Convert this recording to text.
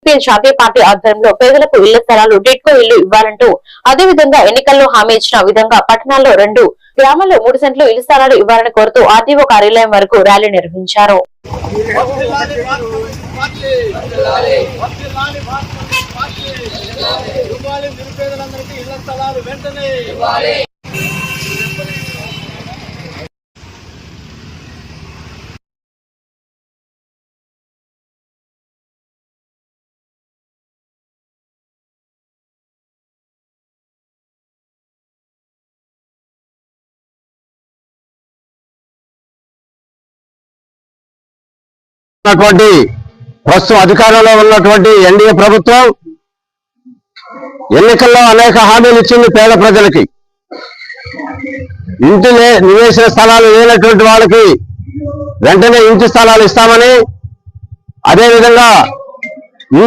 జాతీయ పార్టీ ఆధ్వర్యంలో పేదలకు ఇళ్ల స్థలాలు టిడ్కో ఇళ్లు ఇవ్వాలంటూ అదేవిధంగా ఎన్నికల్లో హామీ ఇచ్చిన విధంగా పట్టణాల్లో 2 గ్రామాల్లో 3 సెంట్లు ఇళ్ల స్థలాలు ఇవ్వాలని కోరుతూ ఆర్డీఓ కార్యాలయం వరకు ర్యాలీ నిర్వహించారు. ప్రస్తుతం అధికారంలో ఉన్నటువంటి ఎన్డీఏ ప్రభుత్వం ఎన్నికల్లో అనేక హామీలు ఇచ్చింది. పేద ప్రజలకి ఇంటి నివేశన స్థలాలు లేనటువంటి వాళ్ళకి వెంటనే ఇంటి స్థలాలు ఇస్తామని, అదేవిధంగా ఇంటి